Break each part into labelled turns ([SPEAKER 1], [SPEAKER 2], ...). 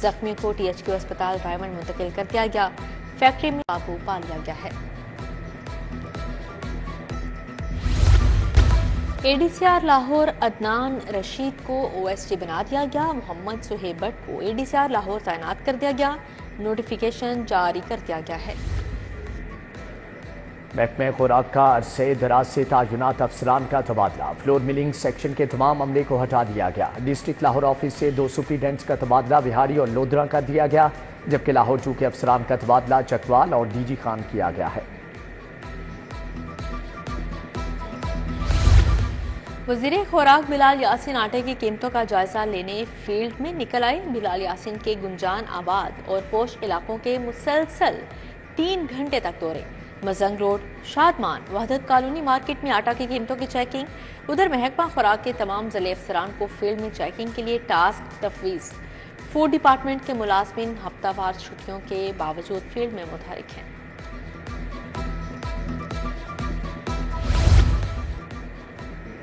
[SPEAKER 1] زخمیوں کو THQ اسپتال رائمنڈ منتقل کر دیا گیا. فیکٹری میں قابو پا لیا گیا ہے. ADCR لاہور عدنان رشید کو OSD بنا دیا گیا. محمد سہیب بٹ کو ADCR لاہور تعینات کر دیا گیا. نوٹیفیکیشن جاری کر دیا گیا ہے.
[SPEAKER 2] محکمہ خوراک کا عرصے دراز سے تعینات افسران کا تبادلہ. فلور ملنگ سیکشن کے تمام عملے کو ہٹا دیا گیا. ڈسٹرکٹ لاہور آفس سے 2 سپرنٹینڈنٹس کا تبادلہ بہاری اور لودھرا کا دیا گیا، جبکہ لاہور 2 کے افسران کا تبادلہ چکوال اور DG خان کیا گیا ہے.
[SPEAKER 1] وزیر خوراک بلال یاسین آٹے کی قیمتوں کا جائزہ لینے فیلڈ میں نکل آئے. بلال یاسین کے گنجان آباد اور پوش علاقوں کے مسلسل 3 گھنٹے تک دورے. مزنگ روڈ، شادمان، وحدت کالونی مارکیٹ میں آٹا کی قیمتوں کی چیکنگ. ادھر محکمہ خوراک کے تمام ضلع افسران کو فیلڈ میں چیکنگ کے لیے ٹاسک تفویض. فوڈ ڈپارٹمنٹ کے ملازمین ہفتہ وار چھٹیوں کے باوجود فیلڈ میں متحرک ہیں.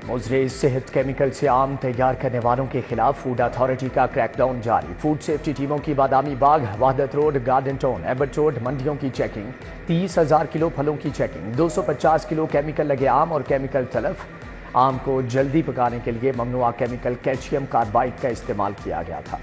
[SPEAKER 2] مضر صحت کیمیکل سے آم تیار کرنے والوں کے خلاف فوڈ اتھارٹی کا کریک ڈاؤن جاری. فوڈ سیفٹی ٹیموں کی Badami Bagh, Wahdat Road, Garden Town, Abbott Road منڈیوں کی چیکنگ. 30,000 کلو پھلوں کی چیکنگ. 250 کلو کیمیکل لگے آم اور کیمیکل تلف. آم کو جلدی پکانے کے لیے ممنوعہ کیمیکل کیلشیم کاربائڈ کا استعمال کیا گیا تھا.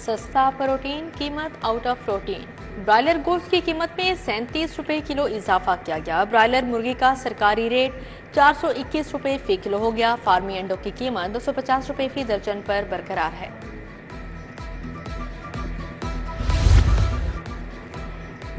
[SPEAKER 1] سستا پروٹین، قیمت آؤٹ آف پروٹین. برائلر گوشت کی قیمت میں 37 روپے کلو اضافہ کیا گیا. برائلر مرغی کا سرکاری ریٹ 421 روپے فی کلو ہو گیا. فارمی انڈوں کی قیمت 250 روپے فی درجن پر برقرار ہے.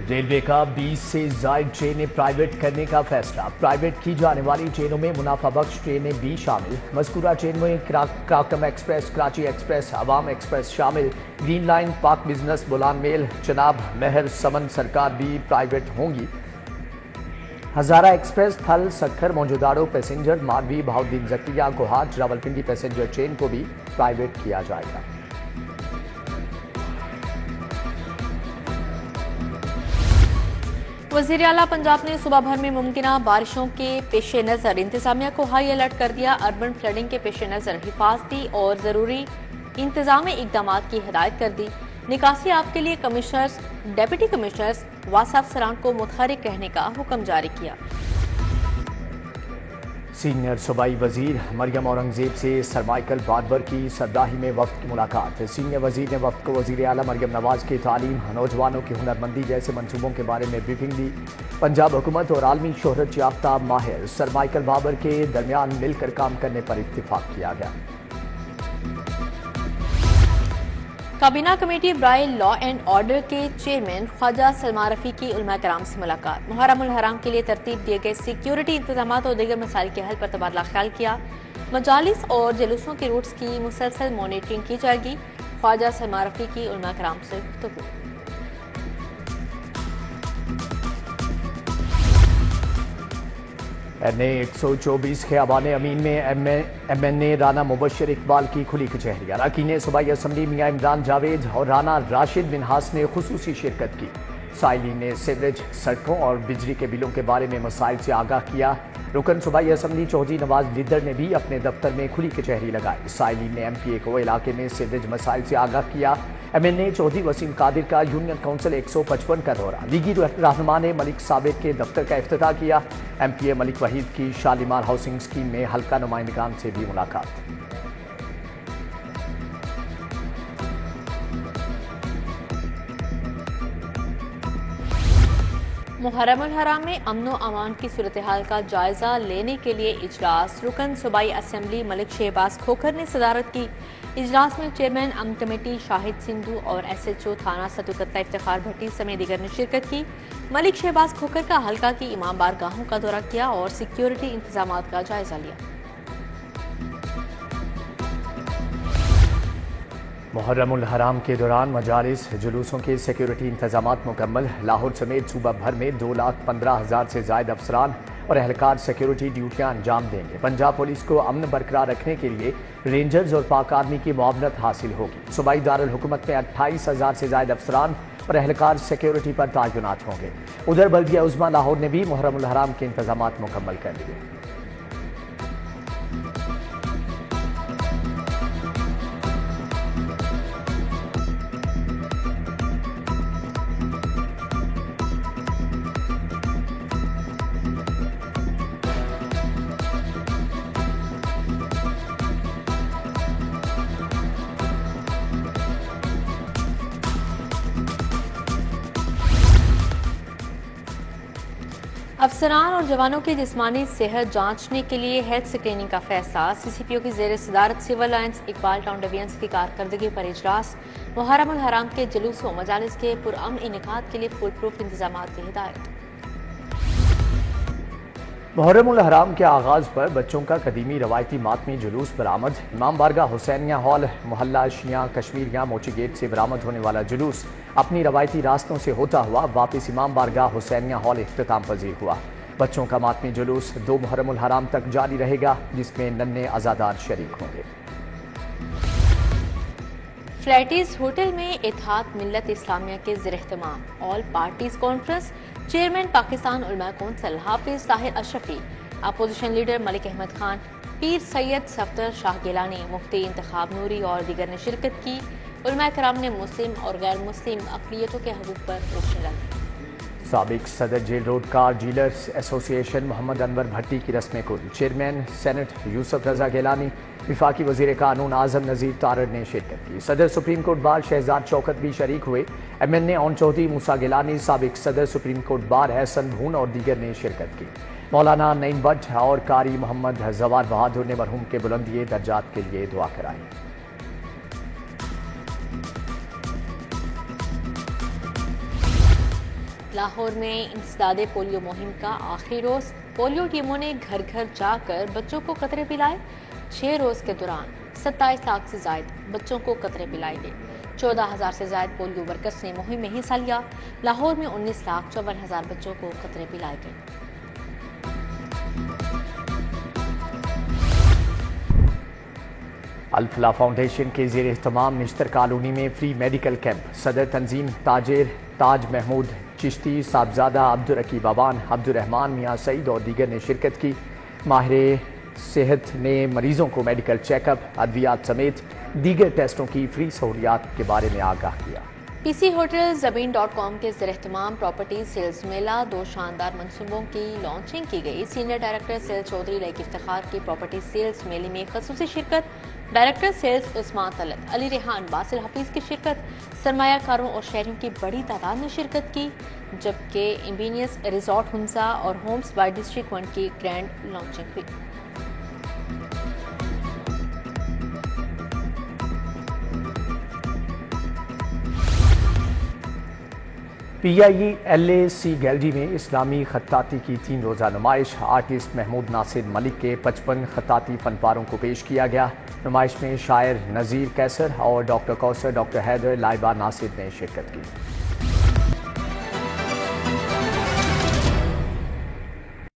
[SPEAKER 2] ریلوے کا 20 سے زائد ٹرینیں پرائیویٹ کرنے کا فیصلہ. پرائیویٹ کی جانے والی ٹرینوں میں منافع بخش ٹرینیں بھی شامل. مذکورہ ٹرین میں کراکٹم ایکسپریس، کراچی ایکسپریس، عوام ایکسپریس شامل. گرین لائن، پاک بزنس، بولان میل، چناب، مہر، سمن سرکار بھی پرائیویٹ ہوں گی. ہزارہ ایکسپریس، تھل، سکھر، موجوداڑو پیسنجر، ماروی، بہاؤالدین زکریا، گوہاٹ، راولپنڈی پیسنجر ٹرین کو بھی پرائیویٹ کیا جائے گا.
[SPEAKER 1] وزیر اعلیٰ پنجاب نے صوبہ بھر میں ممکنہ بارشوں کے پیش نظر انتظامیہ کو ہائی الرٹ کر دیا. اربن فلڈنگ کے پیش نظر حفاظتی اور ضروری انتظامی اقدامات کی ہدایت کر دی. نکاسی آپ کے لیے کمشنرز، ڈیپٹی کمشنرز، واسطہ افسران کو متحرک رہنے کا حکم جاری کیا.
[SPEAKER 2] سینئر صوبائی وزیر مریم اورنگزیب سے سر مائیکل باربر کی سربراہی میں وفد کی ملاقات. سینئر وزیر نے وفد کو وزیر اعلیٰ مریم نواز کی تعلیم، نوجوانوں کی ہنرمندی جیسے منصوبوں کے بارے میں بریفنگ دی. پنجاب حکومت اور عالمی شہرت یافتہ ماہر سر مائیکل باربر کے درمیان مل کر کام کرنے پر اتفاق کیا گیا.
[SPEAKER 1] کابینہ کمیٹی برائے لا اینڈ آرڈر کے چیئرمین خواجہ سلمان رفیع کی علماء کرام سے ملاقات. محرم الحرام کے لیے ترتیب دیے گئے سیکیورٹی انتظامات اور دیگر مسائل کے حل پر تبادلہ خیال کیا. مجالس اور جلوسوں کے روٹس کی مسلسل مانیٹرنگ کی جائے گی. خواجہ سلمان رفیع کی علماء کرام سے گفتگو.
[SPEAKER 2] NA 124 خیابان امین میں MNA رانا مبشر اقبال کی کھلی کچہری. اراکین صوبائی اسمبلی میاں عمران جاوید اور رانا راشد منہاس نے خصوصی شرکت کی. سائلین نے سیوریج، سڑکوں اور بجلی کے بلوں کے بارے میں مسائل سے آگاہ کیا. رکن صوبائی اسمبلی چودھری نواز لیدر نے بھی اپنے دفتر میں کھلی کچہری لگائی. سائلین نے MPA کو علاقے میں سیوریج مسائل سے آگاہ کیا. MNA چودھری وسیم قادر کا یونین کونسل 155 کا دورہ. لیگی رہنما نے ملک ثابت کے دفتر کا افتتاح کیا. MPA ملک وحید کی شالیمار ہاؤسنگ اسکیم میں حلقہ نمائندگان سے بھی ملاقات.
[SPEAKER 1] محرم الحرام میں امن و امان کی صورتحال کا جائزہ لینے کے لیے اجلاس. رکن صوبائی اسمبلی ملک شہباز کھوکھر نے صدارت کی. اجلاس میں چیئرمین امن کمیٹی شاہد سندھو اور SHO تھانہ صدوقتہ افتخار بھٹی سمیت دیگر نے شرکت کی. ملک شہباز کھوکھر کا حلقہ کی امام بارگاہوں کا دورہ کیا اور سیکیورٹی انتظامات کا جائزہ لیا.
[SPEAKER 2] محرم الحرام کے دوران مجالس جلوسوں کے سیکیورٹی انتظامات مکمل. لاہور سمیت صوبہ بھر میں 2,15,000 سے زائد افسران اور اہلکار سیکیورٹی ڈیوٹیاں انجام دیں گے. پنجاب پولیس کو امن برقرار رکھنے کے لیے رینجرز اور پاک آرمی کی معاونت حاصل ہوگی. صوبائی دارالحکومت میں 28,000 سے زائد افسران اور اہلکار سیکیورٹی پر تعینات ہوں گے. ادھر بلدیہ عظمیٰ لاہور نے بھی محرم الحرام کے انتظامات مکمل کر لیے.
[SPEAKER 1] افسران اور جوانوں کی جسمانی صحت جانچنے کے لیے ہیلتھ اسکریننگ کا فیصلہ۔ سی سی پی او کی زیر صدارت civil lines Iqbal town division کی کارکردگی پر اجلاس۔ محرم الحرام کے جلوس و مجالس کے پرامن انعقاد کے لیے فول پروف انتظامات کی ہدایت۔
[SPEAKER 2] محرم الحرام کے آغاز پر بچوں کا قدیمی روایتی ماتمی جلوس برآمد۔ امام بارگاہ حسینیہ ہال محلہ شیعہ کشمیریہ موچی گیٹ سے برآمد ہونے والا جلوس اپنی روایتی راستوں سے ہوتا ہوا واپس امام بارگاہ حسینیہ ہال اختتام پذیر ہوا۔ بچوں کا ماتمی جلوس 2 محرم الحرام تک جاری رہے گا، جس میں ننھے عزادار شریک ہوں گے۔
[SPEAKER 1] فلیٹیز ہوٹل میں اتحاد ملت اسلامیہ کے زیر اہتمام all parties conference, chairman Pakistan علماء کونسل حافظ طاہر اشرفی، اپوزیشن لیڈر ملک احمد خان، پیر سید صفدر شاہ گیلانی، مفتی انتخاب نوری اور دیگر نے شرکت کی۔ علماء کرام نے مسلم اور غیر مسلم اقلیتوں کے حقوق پر روشنی ڈالی۔
[SPEAKER 2] سابق صدر جیل روڈ کار ڈیلرز ایسوسی ایشن محمد انور بھٹی کی رسم کل، چیئرمین سینٹ یوسف رضا گیلانی، وفاقی وزیر قانون اعظم نذیر تارڑ نے شرکت کی۔ صدر سپریم کورٹ بار شہزاد شوکت بھی شریک ہوئے۔ ایم این اے اون چودھری موسیٰ گیلانی، سابق صدر سپریم کورٹ بار احسن بھون اور دیگر نے شرکت کی۔ مولانا نعیم بٹ اور قاری محمد زوار بہادر نے مرحوم کے بلندی درجات کے لیے دعا کرائی۔
[SPEAKER 1] لاہور میں انسداد پولیو مہم کا آخری روز، پولیو ٹیموں نے گھر گھر جا کر بچوں کو قطرے پلائے۔ 6 روز کے دوران 27 لاکھ سے زائد بچوں کو قطرے پلائے گئے۔ 14,000 سے زائد پولیو ورکرز نے مہم میں حصہ لیا۔ لاہور میں 19,54,000 بچوں کو قطرے پلائے گئے۔
[SPEAKER 2] الفلاح فاؤنڈیشن کے زیر اہتمام نشتر کالونی میں فری میڈیکل کیمپ، صدر تنظیم تاجر تاج محمود چشتی، صاحبزادہ عبدالرقیب عوان، عبدالرحمان میاں سعید اور دیگر نے شرکت کی۔ ماہر صحت نے مریضوں کو میڈیکل چیک اپ، ادویات سمیت دیگر ٹیسٹوں کی فری سہولیات کے بارے میں آگاہ کیا۔
[SPEAKER 1] پی سی ہوٹل زمین.com کے زیر اہتمام پراپرٹی سیلز میلہ، 2 شاندار منصوبوں کی لانچنگ کی گئی۔ سینئر ڈائریکٹر سیلز چودھری لائق افتخار کی پراپرٹی سیلز میلے میں خصوصی شرکت۔ ڈائریکٹر سیلز عثمان طلعت، علی ریحان، باسل حفیظ کی شرکت۔ سرمایہ کاروں اور شہریوں کی بڑی تعداد نے شرکت کی، جبکہ ایمبینیس ریزارٹ ہنسا اور ہومز بائی ڈسٹرکٹ 1 کی گرینڈ لانچنگ ہوئی۔
[SPEAKER 2] پی آئی E L A C gallery میں اسلامی خطاطی کی 3 روزہ نمائش، آرٹسٹ محمود ناصر ملک کے 55 خطاطی فن پاروں کو پیش کیا گیا۔ نمائش میں شاعر نذیر کیسر اور ڈاکٹر کوثر، ڈاکٹر حیدر، لائبہ ناصر نے شرکت کی۔